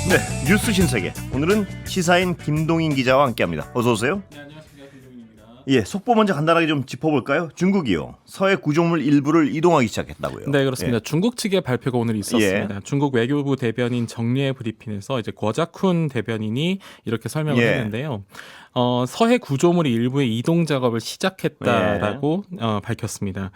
네, 뉴스 신세계. 오늘은 시사인 김동인 기자와 함께합니다. 어서 오세요. 네, 안녕하십니까, 김동인입니다. 예, 속보 먼저 간단하게 좀 짚어볼까요? 중국이요. 서해 구조물 일부를 이동하기 시작했다고요. 네, 그렇습니다. 중국 측의 발표가 오늘 있었습니다. 예. 중국 외교부 대변인 정리의 브리핑에서 이제 거자쿤 대변인이 이렇게 설명을 예. 했는데요. 서해 구조물이 일부의 이동 작업을 시작했다라고 밝혔습니다.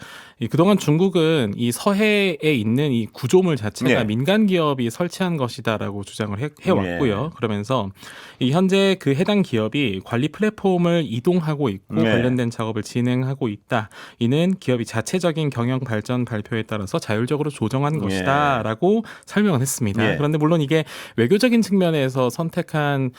그동안 중국은 이 서해에 있는 이 구조물 자체가 예. 민간 기업이 설치한 것이다라고 주장을 해왔고요. 예. 그러면서 이 현재 그 해당 기업이 관리 플랫폼을 이동하고 있고 예. 관련된 작업을 진행하고 있다. 이는 기업이 자체적인 경영 발전 발표에 따라서 자율적으로 조정한 것이다라고 설명을 했습니다. 예. 그런데 물론 이게 외교적인 측면에서 선택한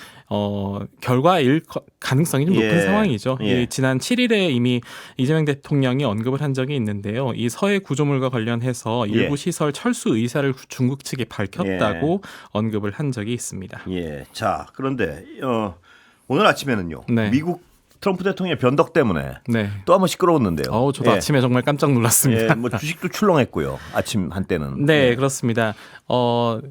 결과일 가능성이 좀 높은 예. 상황이죠. 예. 지난 7일에 이미 이재명 대통령이 언급을 한 적이 있는데요. 이 서해 구조물과 관련해서 일부 예. 시설 철수 의사를 중국 측이 밝혔다고 언급을 한 적이 있습니다. 예. 자, 그런데 오늘 아침에는요. 네. 미국 트럼프 대통령의 변덕 때문에 네. 또 한번 시끄러웠는데요. 저도 예. 아침에 정말 깜짝 놀랐습니다. 예, 뭐 주식도 출렁했고요. 아침 한때는. 네, 예. 그렇습니다.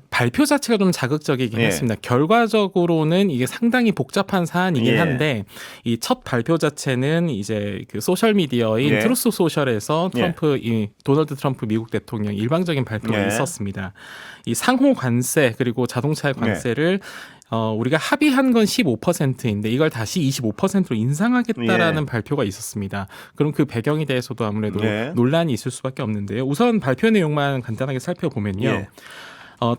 발표 자체가 좀 자극적이긴 예. 했습니다. 결과적으로는 이게 상당히 복잡한 사안이긴 예. 한데 이 첫 발표 자체는 이제 그 소셜 미디어인 예. 트루스 소셜에서 이 도널드 트럼프 미국 대통령 일방적인 발표가 예. 있었습니다. 이 상호 관세 그리고 자동차의 관세를 우리가 합의한 건 15%인데 이걸 다시 25%로 인상하겠다라는 발표가 있었습니다. 그럼 그 배경에 대해서도 아무래도 논란이 있을 수밖에 없는데요. 우선 발표 내용만 간단하게 살펴보면요. 예.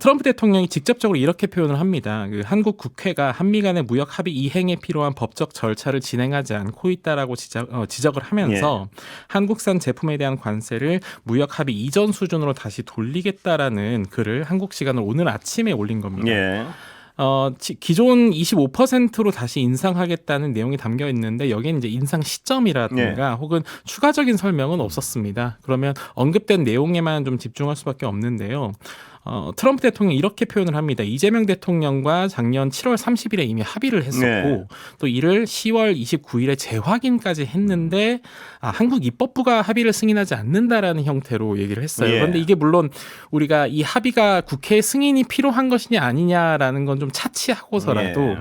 트럼프 대통령이 직접적으로 이렇게 표현을 합니다. 한국 국회가 한미 간의 무역 합의 이행에 필요한 법적 절차를 진행하지 않고 있다라고 지적을 하면서 한국산 제품에 대한 관세를 무역 합의 이전 수준으로 다시 돌리겠다라는 글을 한국 시간으로 오늘 아침에 올린 겁니다. 예. 기존 25%로 다시 인상하겠다는 내용이 담겨 있는데 여기는 이제 인상 시점이라든가 혹은 추가적인 설명은 없었습니다. 그러면 언급된 내용에만 좀 집중할 수밖에 없는데요. 트럼프 대통령이 이렇게 표현을 합니다. 이재명 대통령과 작년 7월 30일에 이미 합의를 했었고 또 이를 10월 29일에 재확인까지 했는데 한국 입법부가 합의를 승인하지 않는다라는 형태로 얘기를 했어요. 그런데 이게 물론 우리가 이 합의가 국회 승인이 필요한 것이냐 아니냐라는 건 좀 차치하고서라도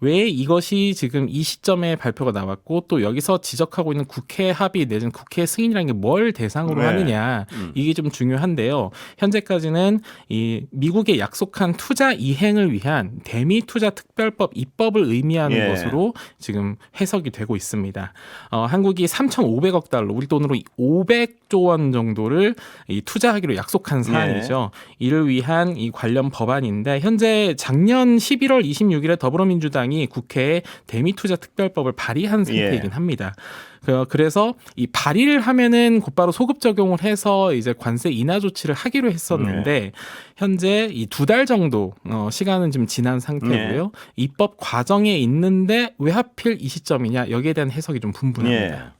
왜 이것이 지금 이 시점에 발표가 나왔고 또 여기서 지적하고 있는 국회 합의 내지는 국회 승인이라는 게 뭘 대상으로 하느냐 이게 좀 중요한데요. 현재까지는 이 미국의 약속한 투자 이행을 위한 대미 투자 특별법 입법을 의미하는 것으로 지금 해석이 되고 있습니다. 한국이 3,500억 달러 우리 돈으로 500조 원 정도를 투자하기로 약속한 사안이죠. 이를 위한 이 관련 법안인데 현재 작년 11월 26일에 더불어민주당이 국회에 대미투자 특별법을 발의한 상태이긴 합니다. 그래서 이 발의를 하면은 곧바로 소급 적용을 해서 이제 관세 인하 조치를 하기로 했었는데 현재 이 2달 정도 시간은 좀 지난 상태고요. 입법 과정에 있는데 왜 하필 이 시점이냐 여기에 대한 해석이 좀 분분합니다.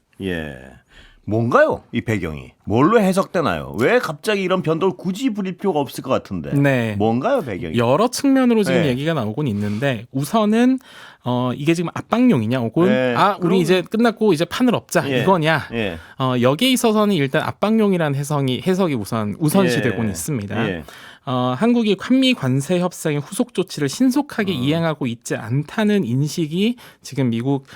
뭔가요? 이 배경이 뭘로 해석되나요? 왜 갑자기 이런 변동을 굳이 부릴 필요가 없을 것 같은데 뭔가요 배경이? 여러 측면으로 지금 얘기가 나오곤 있는데 우선은 이게 지금 압박용이냐 혹은 우리 이제 끝났고 이제 판을 엎자 이거냐 여기에 있어서는 일단 압박용이라는 해석이 우선시되곤 있습니다. 한국이 한미 관세 협상의 후속 조치를 신속하게 이행하고 있지 않다는 인식이 지금 미국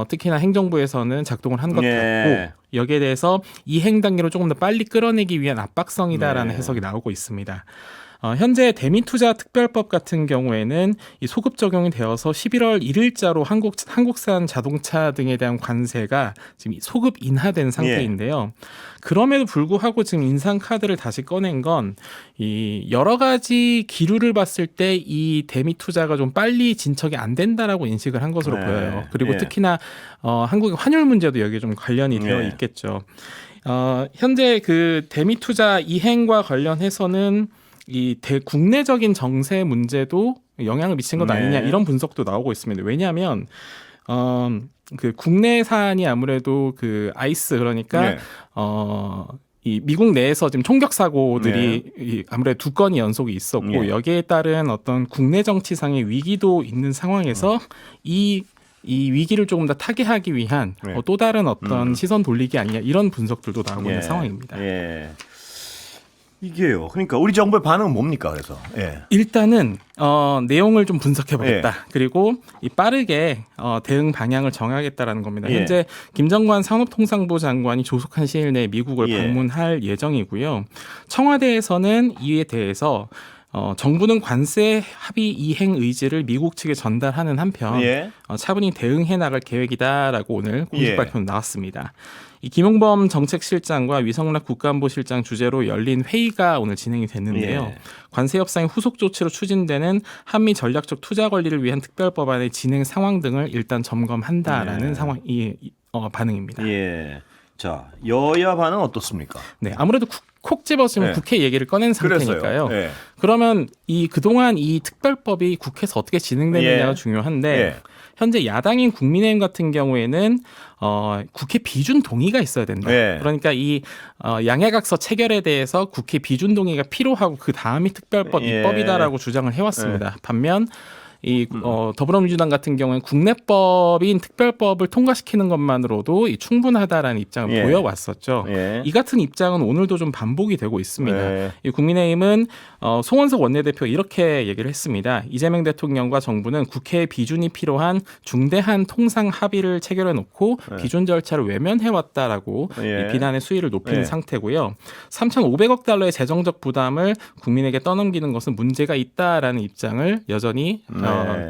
특히나 행정부에서는 작동을 한 것 같고 여기에 대해서 이행 단계로 조금 더 빨리 끌어내기 위한 압박성이다라는 해석이 나오고 있습니다. 현재 대미투자 특별법 같은 경우에는 이 소급 적용이 되어서 11월 1일자로 한국산 자동차 등에 대한 관세가 지금 소급 인하된 상태인데요. 그럼에도 불구하고 지금 인상 카드를 다시 꺼낸 건 이 여러 가지 기류를 봤을 때 이 대미 투자가 좀 빨리 진척이 안 된다라고 인식을 한 것으로 보여요. 그리고 특히나 한국의 환율 문제도 여기에 좀 관련이 되어 있겠죠. 현재 그 대미 투자 이행과 관련해서는 이 국내적인 정세 문제도 영향을 미친 것 아니냐 이런 분석도 나오고 있습니다. 왜냐하면 그 국내산이 아무래도 그 아이스 그러니까 이 미국 내에서 지금 총격 사고들이 아무래도 2건이 연속이 있었고 여기에 따른 어떤 국내 정치상의 위기도 있는 상황에서 이 위기를 조금 더 타개하기 위한 또 다른 어떤 시선 돌리기 아니냐 이런 분석들도 나오고 있는 상황입니다. 이게요. 그러니까 우리 정부의 반응은 뭡니까? 그래서 일단은 내용을 좀 분석해보겠다. 그리고 이 빠르게 대응 방향을 정하겠다라는 겁니다. 현재 김정관 산업통상부 장관이 조속한 시일 내에 미국을 방문할 예정이고요. 청와대에서는 이에 대해서 정부는 관세 합의 이행 의지를 미국 측에 전달하는 한편 차분히 대응해 나갈 계획이다라고 오늘 공식 발표는 나왔습니다. 이 김용범 정책실장과 위성락 국가안보실장 주재로 열린 회의가 오늘 진행이 됐는데요. 관세 협상의 후속 조치로 추진되는 한미 전략적 투자 관리를 위한 특별법안의 진행 상황 등을 일단 점검한다라는 반응입니다. 자, 여야 반응 어떻습니까? 네, 아무래도 콕 집어주면 국회 얘기를 꺼낸 상태니까요. 그러면 그동안 이 특별법이 국회에서 어떻게 진행되느냐가 중요한데 현재 야당인 국민의힘 같은 경우에는 국회 비준 동의가 있어야 된다. 그러니까 이 양해각서 체결에 대해서 국회 비준 동의가 필요하고 그 다음이 특별법 입법이다라고 주장을 해왔습니다. 반면 더불어민주당 같은 경우는 국내법인 특별법을 통과시키는 것만으로도 충분하다라는 입장을 보여왔었죠. 이 같은 입장은 오늘도 좀 반복이 되고 있습니다. 이 국민의힘은 송원석 원내대표가 이렇게 얘기를 했습니다. 이재명 대통령과 정부는 국회의 비준이 필요한 중대한 통상 합의를 체결해 놓고 비준 절차를 외면해왔다라고 이 비난의 수위를 높이는 상태고요. 3,500억 달러의 재정적 부담을 국민에게 떠넘기는 것은 문제가 있다라는 입장을 여전히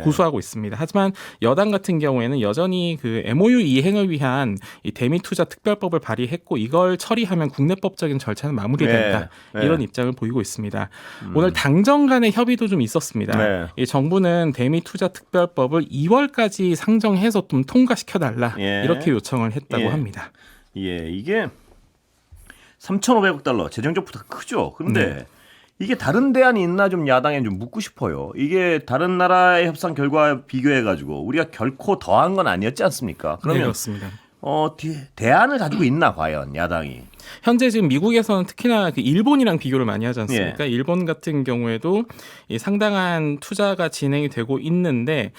고수하고 있습니다. 하지만 여당 같은 경우에는 여전히 그 MOU 이행을 위한 이 대미 투자 특별법을 발의했고 이걸 처리하면 국내법적인 절차는 마무리된다. 이런 입장을 보이고 있습니다. 오늘 당정 간의 협의도 좀 있었습니다. 이 정부는 대미 투자 특별법을 2월까지 상정해서 좀 통과시켜달라 이렇게 요청을 했다고 합니다. 이게 3,500억 달러 재정적 부담 크죠. 그런데 이게 다른 대안이 있나 좀 야당에 좀 묻고 싶어요. 이게 다른 나라의 협상 결과 비교해 가지고 우리가 결코 더한 건 아니었지 않습니까? 그러면 그렇습니다. 대안을 가지고 있나 과연 야당이? 현재 지금 미국에서는 특히나 그 일본이랑 비교를 많이 하지 않습니까? 일본 같은 경우에도 상당한 투자가 진행이 되고 있는데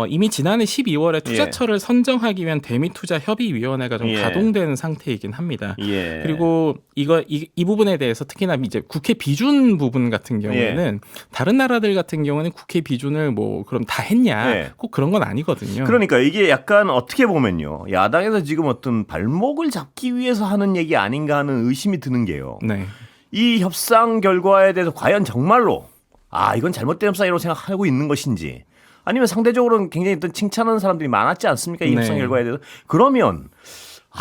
이미 지난해 12월에 투자처를 선정하기 위한 대미 투자 협의위원회가 좀 가동된 상태이긴 합니다. 그리고 이 부분에 대해서 특히나 이제 국회 비준 부분 같은 경우에는 다른 나라들 같은 경우는 국회 비준을 뭐 그럼 다 했냐? 꼭 그런 건 아니거든요. 그러니까 이게 약간 어떻게 보면요, 야당에서 지금 어떤 발목을 잡기 위해서 하는 얘기 아닌가 하는 의심이 드는 게요. 이 협상 결과에 대해서 과연 정말로 이건 잘못된 협상이라고 생각하고 있는 것인지, 아니면 상대적으로는 굉장히 어떤 칭찬하는 사람들이 많았지 않습니까? 이 협상 결과에 대해서. 그러면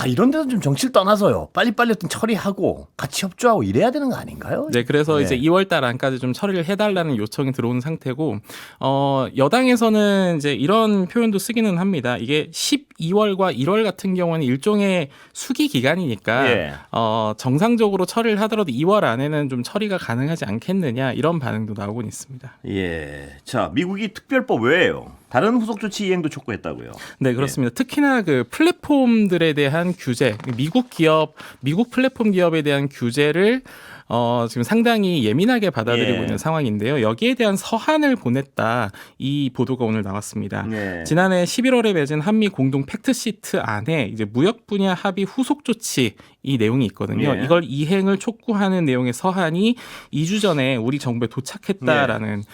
이런 데서 좀 정치를 떠나서요, 빨리빨리 어떤 처리하고 같이 협조하고 이래야 되는 거 아닌가요? 네, 그래서 이제 2월 달 안까지 좀 처리를 해달라는 요청이 들어온 상태고, 여당에서는 이제 이런 표현도 쓰기는 합니다. 이게 12월과 1월 같은 경우는 일종의 수기 기간이니까 정상적으로 처리를 하더라도 2월 안에는 좀 처리가 가능하지 않겠느냐, 이런 반응도 나오곤 있습니다. 자, 미국이 특별법 외에요, 다른 후속 조치 이행도 촉구했다고요? 네, 그렇습니다. 특히나 그 플랫폼들에 대한 규제, 미국 플랫폼 기업에 대한 규제를 지금 상당히 예민하게 받아들이고 있는 상황인데요. 여기에 대한 서한을 보냈다, 이 보도가 오늘 나왔습니다. 지난해 11월에 맺은 한미 공동 팩트시트 안에 이제 무역 분야 합의 후속 조치 이 내용이 있거든요. 이걸 이행을 촉구하는 내용의 서한이 2주 전에 우리 정부에 도착했다라는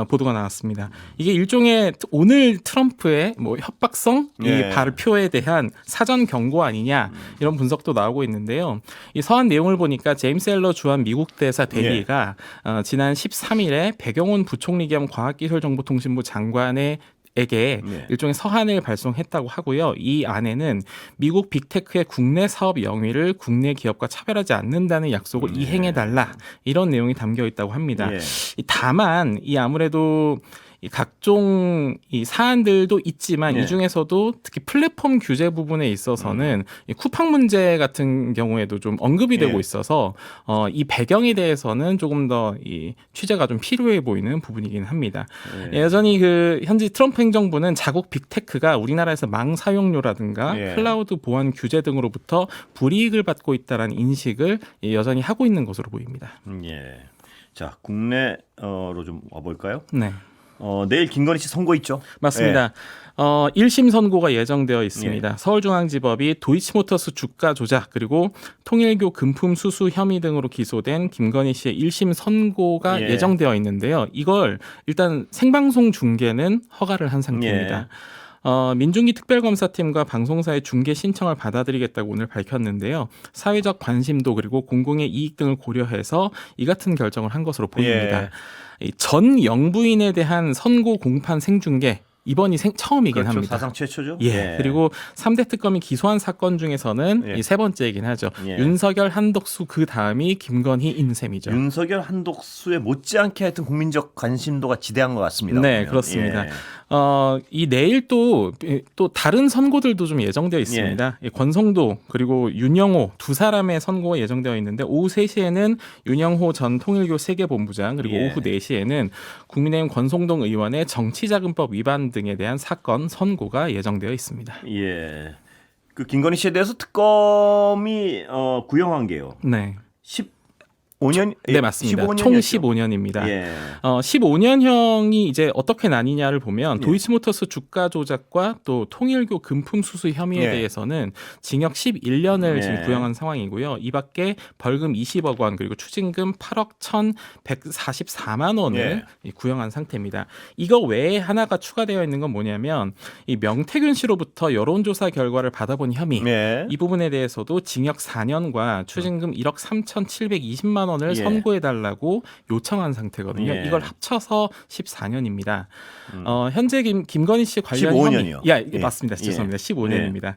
보도가 나왔습니다. 이게 일종의 오늘 트럼프의 뭐 협박성 이 발표에 대한 사전 경고 아니냐, 이런 분석도 나오고 있는데요. 이 서한 내용을 보니까 제임스 앨러 주한 미국 대사 대리가 지난 13일에 배경원 부총리 겸 과학기술정보통신부 장관의 에게 일종의 서한을 발송했다고 하고요. 이 안에는 미국 빅테크의 국내 사업 영위를 국내 기업과 차별하지 않는다는 약속을 이행해달라, 이런 내용이 담겨 있다고 합니다. 다만 이 아무래도 이 각종 이 사안들도 있지만 이 중에서도 특히 플랫폼 규제 부분에 있어서는 이 쿠팡 문제 같은 경우에도 좀 언급이 되고 있어서 이 배경에 대해서는 조금 더 이 취재가 좀 필요해 보이는 부분이긴 합니다. 여전히 그 현재 트럼프 행정부는 자국 빅테크가 우리나라에서 망 사용료라든가 클라우드 보안 규제 등으로부터 불이익을 받고 있다는 인식을 여전히 하고 있는 것으로 보입니다. 자, 국내로 좀 와볼까요? 네. 내일 김건희 씨 선고 있죠? 맞습니다. 1심 선고가 예정되어 있습니다. 서울중앙지법이 도이치모터스 주가 조작 그리고 통일교 금품 수수 혐의 등으로 기소된 김건희 씨의 1심 선고가 예정되어 있는데요. 이걸 일단 생방송 중계는 허가를 한 상태입니다. 민중기 특별검사팀과 방송사의 중계 신청을 받아들이겠다고 오늘 밝혔는데요. 사회적 관심도 그리고 공공의 이익 등을 고려해서 이 같은 결정을 한 것으로 보입니다. 전 영부인에 대한 선고 공판 생중계 이번이 처음이긴 그렇죠. 합니다. 사상 최초죠. 그리고 3대 특검이 기소한 사건 중에서는 이 세 번째이긴 하죠. 윤석열, 한덕수 그 다음이 김건희인 셈이죠. 윤석열, 한덕수에 못지않게 하여튼 국민적 관심도가 지대한 것 같습니다. 네, 보면. 그렇습니다. 이 내일 또 다른 선고들도 좀 예정되어 있습니다. 권성도 그리고 윤영호 두 사람의 선고가 예정되어 있는데 오후 3시에는 윤영호 전 통일교 세계본부장 그리고 오후 4시에는 국민의힘 권성동 의원의 정치자금법 위반 등에 대한 사건 선고가 예정되어 있습니다. 그 김건희 씨에 대해서 특검이 구형한 게요. 네. 15년? 네, 맞습니다. 총 15년입니다. 15년형이 이제 어떻게 나뉘냐를 보면 도이치모터스 주가 조작과 또 통일교 금품 수수 혐의에 대해서는 징역 11년을 지금 구형한 상황이고요. 이 밖에 벌금 20억 원 그리고 추징금 8억 1,144만 원을 구형한 상태입니다. 이거 외에 하나가 추가되어 있는 건 뭐냐면 이 명태균 씨로부터 여론조사 결과를 받아본 혐의 이 부분에 대해서도 징역 4년과 추징금 1억 3,720만 원을 선고해달라고 요청한 상태거든요. 이걸 합쳐서 14년입니다. 현재 김건희 씨 관련 15년이요. 혐의, 맞습니다. 죄송합니다. 15년입니다.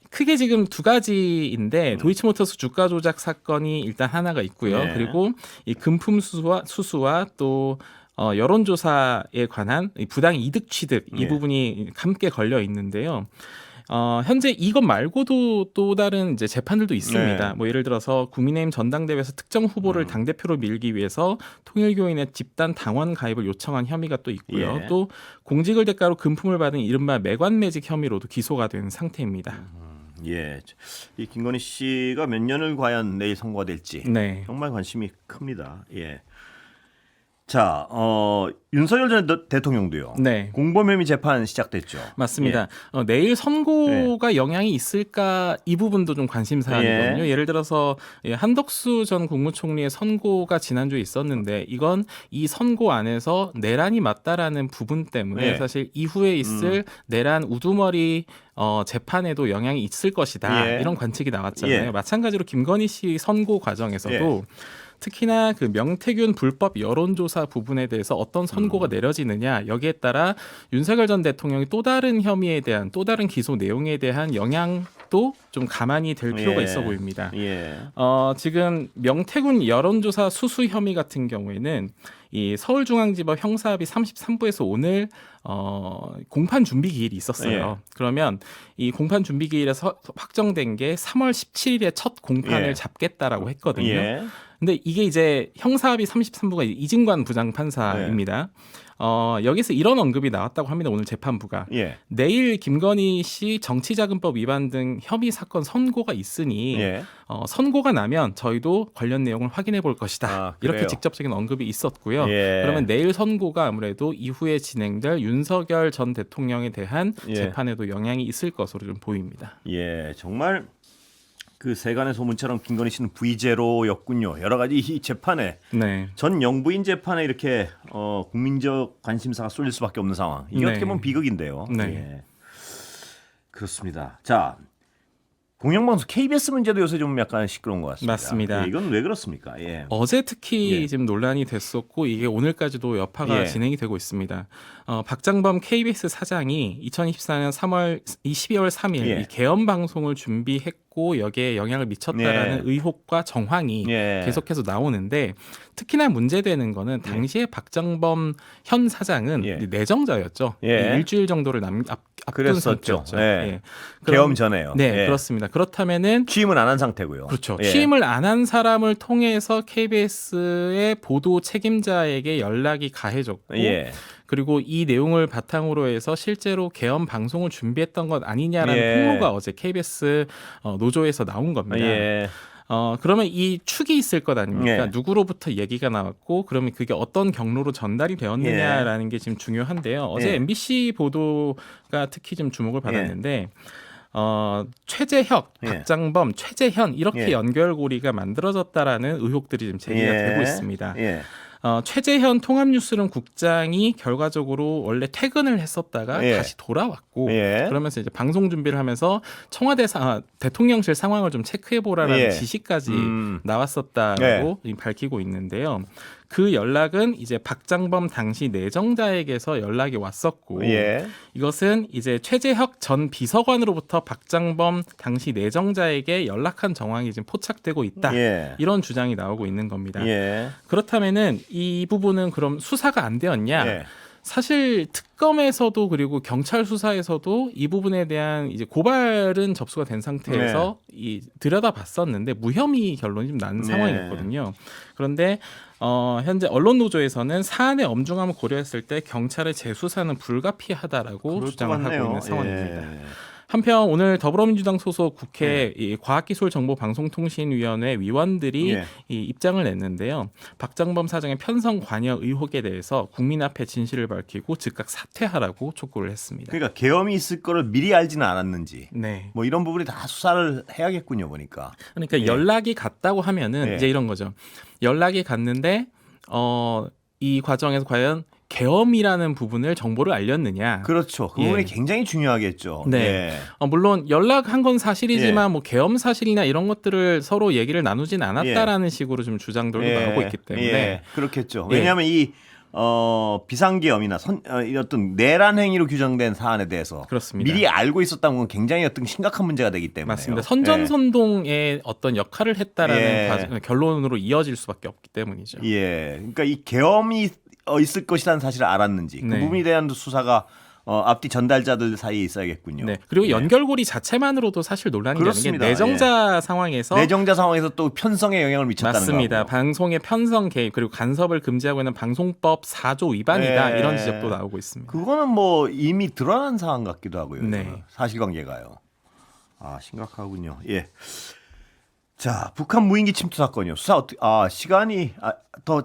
크게 지금 두 가지인데 도이치모터스 주가 조작 사건이 일단 하나가 있고요. 그리고 이 금품 수수와 또 여론조사에 관한 부당 이득 취득 이 부분이 함께 걸려 있는데요. 현재 이것 말고도 또 다른 이제 재판들도 있습니다. 뭐 예를 들어서 국민의힘 전당대회에서 특정 후보를 당대표로 밀기 위해서 통일교인의 집단 당원 가입을 요청한 혐의가 또 있고요. 또 공직을 대가로 금품을 받은 이른바 매관매직 혐의로도 기소가 된 상태입니다. 이 김건희 씨가 몇 년을 과연 내일 선고가 될지 정말 관심이 큽니다. 자, 윤석열 전 대통령도요. 공범 혐의 재판 시작됐죠. 맞습니다. 내일 선고가 영향이 있을까 이 부분도 좀 관심 사안이거든요. 예를 들어서 한덕수 전 국무총리의 선고가 지난주에 있었는데 이건 이 선고 안에서 내란이 맞다라는 부분 때문에 사실 이후에 있을 내란 우두머리 재판에도 영향이 있을 것이다. 이런 관측이 나왔잖아요. 마찬가지로 김건희 씨 선고 과정에서도 특히나 그 명태균 불법 여론조사 부분에 대해서 어떤 선고가 내려지느냐 여기에 따라 윤석열 전 대통령이 또 다른 혐의에 대한 또 다른 기소 내용에 대한 영향도 좀 가만히 될 필요가 있어 보입니다. 지금 명태균 여론조사 수수 혐의 같은 경우에는 이 서울중앙지법 형사합의 33부에서 오늘 공판 준비 기일이 있었어요. 그러면 이 공판 준비 기일에서 확정된 게 3월 17일에 첫 공판을 잡겠다라고 했거든요. 근데 이게 이제 형사합의 33부가 이진관 부장판사입니다. 여기서 이런 언급이 나왔다고 합니다. 오늘 재판부가. 내일 김건희 씨 정치자금법 위반 등 혐의 사건 선고가 있으니 선고가 나면 저희도 관련 내용을 확인해 볼 것이다. 이렇게 직접적인 언급이 있었고요. 그러면 내일 선고가 아무래도 이후에 진행될 윤석열 전 대통령에 대한 재판에도 영향이 있을 것으로 좀 보입니다. 정말 그 세간의 소문처럼 김건희 씨는 V0였군요. 여러 가지 이 재판에 전 영부인 재판에 이렇게 국민적 관심사가 쏠릴 수밖에 없는 상황. 이게 어떻게 보면 비극인데요. 그렇습니다. 자, 공영방송 KBS 문제도 요새 좀 약간 시끄러운 것 같습니다. 맞습니다. 이건 왜 그렇습니까? 어제 특히 지금 논란이 됐었고 이게 오늘까지도 여파가 진행이 되고 있습니다. 박장범 KBS 사장이 2024년 12월 3일 이 개헌 방송을 준비했고 여기에 영향을 미쳤다라는 의혹과 정황이 계속해서 나오는데 특히나 문제되는 거는 당시에 박장범 현 사장은 내정자였죠. 일주일 정도를 앞둔 상태였죠. 개엄 전에요. 그렇습니다. 그렇다면은 취임을 안 한 상태고요. 그렇죠. 취임을 안 한 사람을 통해서 KBS의 보도 책임자에게 연락이 가해졌고 그리고 이 내용을 바탕으로 해서 실제로 개헌 방송을 준비했던 것 아니냐라는 폭로가 어제 KBS 노조에서 나온 겁니다. 그러면 이 축이 있을 것 아닙니까? 예. 누구로부터 얘기가 나왔고 그러면 그게 어떤 경로로 전달이 되었느냐라는 예. 게 지금 중요한데요. 어제 예. MBC 보도가 특히 좀 주목을 받았는데 최재혁, 예. 박장범, 최재현 이렇게 예. 연결고리가 만들어졌다라는 의혹들이 지금 제기가 예. 되고 있습니다. 예. 최재현 통합뉴스룸 국장이 결과적으로 원래 퇴근을 했었다가 예. 다시 돌아왔고 예. 그러면서 이제 방송 준비를 하면서 청와대 대통령실 상황을 좀 체크해 보라라는 예. 지시까지 나왔었다라고 밝히고 있는데요. 그 연락은 이제 박장범 당시 내정자에게서 연락이 왔었고 예. 이것은 이제 최재혁 전 비서관으로부터 박장범 당시 내정자에게 연락한 정황이 지금 포착되고 있다. 예. 이런 주장이 나오고 있는 겁니다. 예. 그렇다면은 이 부분은 그럼 수사가 안 되었냐? 예. 사실 특검에서도 그리고 경찰 수사에서도 이 부분에 대한 이제 고발은 접수가 된 상태에서 이 들여다봤었는데 무혐의 결론이 좀 난 상황이었거든요. 그런데 현재 언론 노조에서는 사안의 엄중함을 고려했을 때 경찰의 재수사는 불가피하다라고 주장을 하고 있는 상황입니다. 예. 한편 오늘 더불어민주당 소속 국회 과학기술정보방송통신위원회 위원들이 이 입장을 냈는데요. 박장범 사장의 편성 관여 의혹에 대해서 국민 앞에 진실을 밝히고 즉각 사퇴하라고 촉구를 했습니다. 그러니까 계엄이 있을 거를 미리 알지는 않았는지, 네. 뭐 이런 부분이 다 수사를 해야겠군요, 보니까. 그러니까 연락이 갔다고 하면은 이제 이런 거죠. 연락이 갔는데 이 과정에서 과연 계엄이라는 부분을 정보를 알렸느냐. 그렇죠. 그 부분이 굉장히 중요하겠죠. 네. 물론 연락한 건 사실이지만 뭐 계엄 사실이나 이런 것들을 서로 얘기를 나누진 않았다라는 식으로 좀 주장들도 나오고 있기 때문에 그렇겠죠. 왜냐하면 이 비상계엄이나 어떤 내란 행위로 규정된 사안에 대해서 그렇습니다. 미리 알고 있었다는 건 굉장히 어떤 심각한 문제가 되기 때문에 맞습니다. 선전선동의 어떤 역할을 했다라는 결론으로 이어질 수밖에 없기 때문이죠. 예. 그러니까 이 계엄이 있을 것이라는 사실을 알았는지 그 부분에 대한 수사가 앞뒤 전달자들 사이에 있어야겠군요. 네. 그리고 연결고리 자체만으로도 사실 논란이 되는 게 내정자 상황에서 또 편성에 영향을 미쳤다는 거죠. 맞습니다. 방송의 편성 개입 그리고 간섭을 금지하고 있는 방송법 4조 위반이다 이런 지적도 나오고 있습니다. 그거는 뭐 이미 드러난 사안 같기도 하고요. 네. 사실관계가요. 심각하군요. 예. 자, 북한 무인기 침투 사건이요. 수사 시간이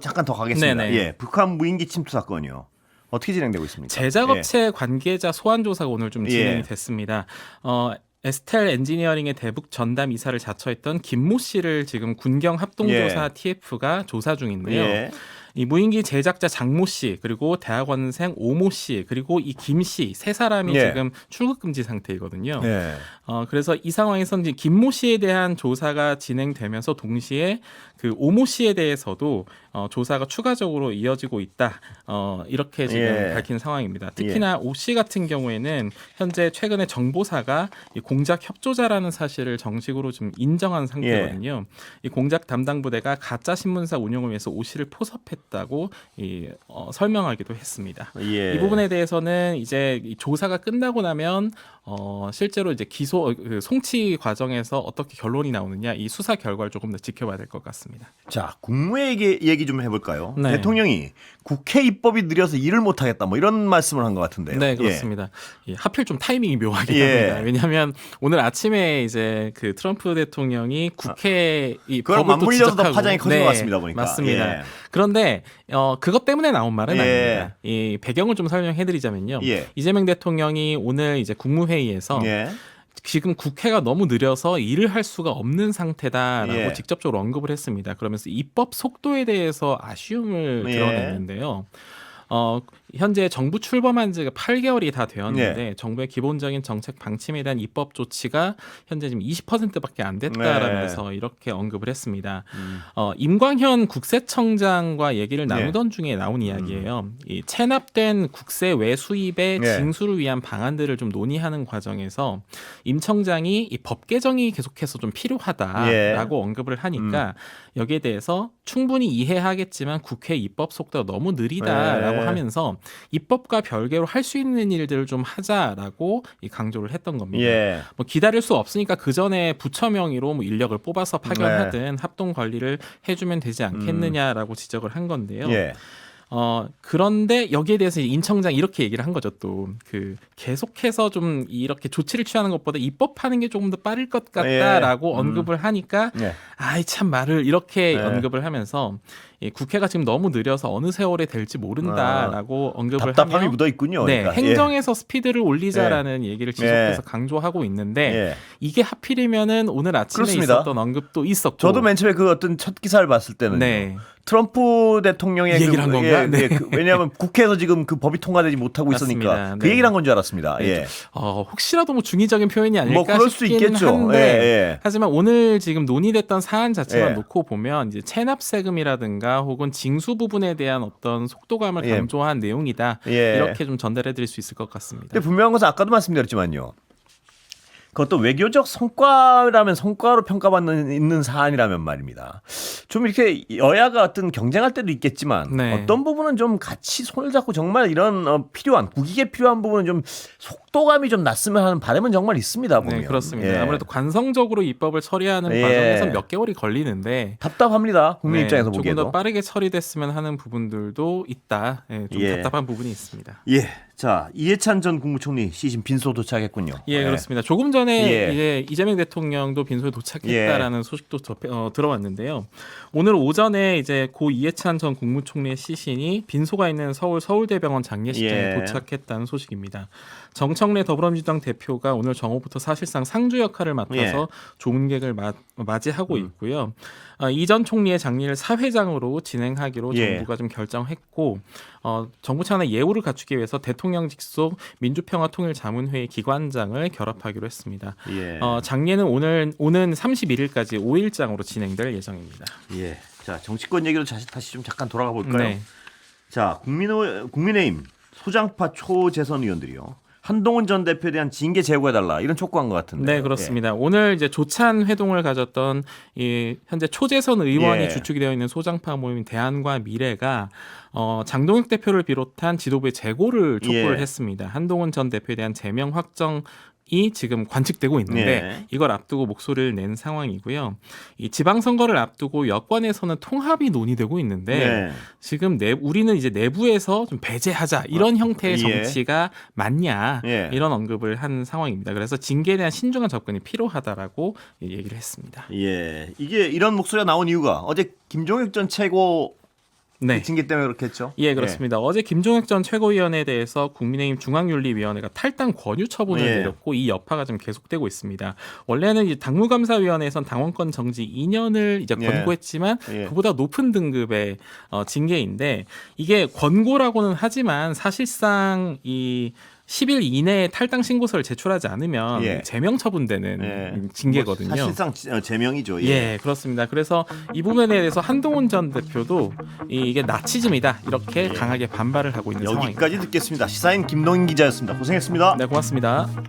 잠깐 더 가겠습니다. 네네. 예, 북한 무인기 침투 사건이요. 어떻게 진행되고 있습니까? 제작업체 관계자 소환 조사가 오늘 좀 진행이 됐습니다. 에스텔 엔지니어링의 대북 전담 이사를 자처했던 김모 씨를 지금 군경 합동조사 TF가 조사 중인데요. 이 무인기 제작자 장모 씨 그리고 대학원생 오모 씨 그리고 이 김 씨 세 사람이 지금 출국 금지 상태이거든요. 그래서 이 상황에서 이제 김모 씨에 대한 조사가 진행되면서 동시에 그 오모 씨에 대해서도 조사가 추가적으로 이어지고 있다. 이렇게 지금 밝힌 상황입니다. 특히나 오 씨 같은 경우에는 현재 최근에 정보사가 이 공작 협조자라는 사실을 정식으로 좀 인정한 상태거든요. 이 공작 담당 부대가 가짜 신문사 운영을 위해서 오 씨를 포섭했다고 설명하기도 했습니다. 이 부분에 대해서는 이제 이 조사가 끝나고 나면 실제로 이제 송치 과정에서 어떻게 결론이 나오느냐 이 수사 결과를 조금 더 지켜봐야 될 것 같습니다. 자, 국무회의 얘기 좀 해볼까요? 대통령이 국회 입법이 느려서 일을 못하겠다 뭐 이런 말씀을 한 것 같은데요. 네, 그렇습니다. 하필 좀 타이밍이 묘하긴 합니다. 왜냐하면 오늘 아침에 이제 그 트럼프 대통령이 국회 그걸 맞물려서 더 파장이 커진 것 같습니다. 보니까. 맞습니다. 그런데 그것 때문에 나온 말은 아닙니다. 이 배경을 좀 설명해드리자면요. 이재명 대통령이 오늘 이제 국무회의에서 지금 국회가 너무 느려서 일을 할 수가 없는 상태다라고 직접적으로 언급을 했습니다. 그러면서 입법 속도에 대해서 아쉬움을 드러냈는데요. 현재 정부 출범한 지가 8개월이 다 되었는데 정부의 기본적인 정책 방침에 대한 입법 조치가 현재 지금 20%밖에 안 됐다라면서 이렇게 언급을 했습니다. 임광현 국세청장과 얘기를 나누던 중에 나온 이야기예요. 이 체납된 국세 외수입의 징수를 위한 방안들을 좀 논의하는 과정에서 임 청장이 이 법 개정이 계속해서 좀 필요하다라고 언급을 하니까 여기에 대해서 충분히 이해하겠지만 국회 입법 속도가 너무 느리다라고 하면서 입법과 별개로 할 수 있는 일들을 좀 하자라고 강조를 했던 겁니다. 뭐 기다릴 수 없으니까 그 전에 부처 명의로 뭐 인력을 뽑아서 파견하든 합동 관리를 해주면 되지 않겠느냐라고 지적을 한 건데요. 그런데 여기에 대해서 인청장 이렇게 얘기를 한 거죠. 또 그 계속해서 좀 이렇게 조치를 취하는 것보다 입법하는 게 조금 더 빠를 것 같다라고 언급을 하니까 아이 참 말을 이렇게 언급을 하면서 국회가 지금 너무 느려서 어느 세월에 될지 모른다라고 언급을 답답함이 하며 묻어 있군요. 네, 그러니까. 행정에서 스피드를 올리자라는 얘기를 지속해서 강조하고 있는데 이게 하필이면은 오늘 아침에 그렇습니다. 있었던 언급도 있었고 저도 맨 처음에 그 어떤 첫 기사를 봤을 때는 트럼프 대통령의 얘기를 한 건가? 왜냐하면 국회에서 지금 그 법이 통과되지 못하고 있으니까 그 얘기를 한 건 줄 알았습니다. 혹시라도 뭐 중의적인 표현이 아닐까 뭐 그럴 수 싶긴 있겠죠. 한데 하지만 오늘 지금 논의됐던 사안 자체만 놓고 보면 이제 체납 세금이라든가 혹은 징수 부분에 대한 어떤 속도감을 강조한 내용이다 이렇게 좀 전달해드릴 수 있을 것 같습니다. 근데 분명한 것은 아까도 말씀드렸지만요. 그것도 외교적 성과라면 성과로 평가받는 있는 사안이라면 말입니다. 좀 이렇게 여야가 어떤 경쟁할 때도 있겠지만 어떤 부분은 좀 같이 손을 잡고 정말 이런 필요한 국익에 필요한 부분은 좀 속도감이 좀 났으면 하는 바람은 정말 있습니다. 보면. 네, 그렇습니다. 아무래도 관성적으로 입법을 처리하는 과정에서 몇 개월이 걸리는데 답답합니다. 국민 입장에서 보기에도. 조금 더 빠르게 처리됐으면 하는 부분들도 있다. 좀 답답한 부분이 있습니다. 자, 이해찬 전 국무총리 시신 빈소 도착했군요. 그렇습니다. 조금 전에 이제 이재명 대통령도 빈소에 도착했다라는 소식도 들어왔는데요. 오늘 오전에 이제 고 이해찬 전 국무총리의 시신이 빈소가 있는 서울 서울대병원 장례식장에 도착했다는 소식입니다. 정청래 더불어민주당 대표가 오늘 정오부터 사실상 상주 역할을 맡아서 조문객을 맞이하고 있고요. 이 전 총리의 장례를 사회장으로 진행하기로 정부가 좀 결정했고 정부 차원의 예우를 갖추기 위해서 대통령 직속 민주평화통일자문회의 기관장을 결합하기로 했습니다. 장례는 오는 31일까지 5일장으로 진행될 예정입니다. 자, 정치권 얘기로 다시 좀 잠깐 돌아가 볼까요? 자, 국민의힘 소장파 초재선 의원들이요. 한동훈 전 대표에 대한 징계 제고해달라 이런 촉구한 것 같은데. 네, 그렇습니다. 오늘 이제 조찬 회동을 가졌던 이 현재 초재선 의원이 주축이 되어 있는 소장파 모임 대안과 미래가 장동혁 대표를 비롯한 지도부의 재고를 촉구를 했습니다. 한동훈 전 대표에 대한 제명 확정 이 지금 관측되고 있는데 이걸 앞두고 목소리를 낸 상황이고요. 이 지방선거를 앞두고 여권에서는 통합이 논의되고 있는데 지금 우리는 이제 내부에서 좀 배제하자 이런 형태의 정치가 맞냐 이런 언급을 한 상황입니다. 그래서 징계에 대한 신중한 접근이 필요하다라고 얘기를 했습니다. 이게 이런 목소리가 나온 이유가 어제 김종혁 전 최고 징계 때문에 그렇겠죠? 그렇습니다. 어제 김종혁 전 최고위원에 대해서 국민의힘 중앙윤리위원회가 탈당 권유 처분을 내렸고 이 여파가 좀 계속되고 있습니다. 원래는 이제 당무감사위원회에선 당원권 정지 2년을 이제 권고했지만 그보다 높은 등급의 징계인데 이게 권고라고는 하지만 사실상 이 10일 이내에 탈당 신고서를 제출하지 않으면 제명 처분되는 징계거든요. 뭐 사실상 제명이죠. 그렇습니다. 그래서 이 부분에 대해서 한동훈 전 대표도 이게 나치즘이다 이렇게 강하게 반발을 하고 있는 상황입니다. 여기까지 듣겠습니다. 시사인 김동인 기자였습니다. 고생했습니다. 네, 고맙습니다.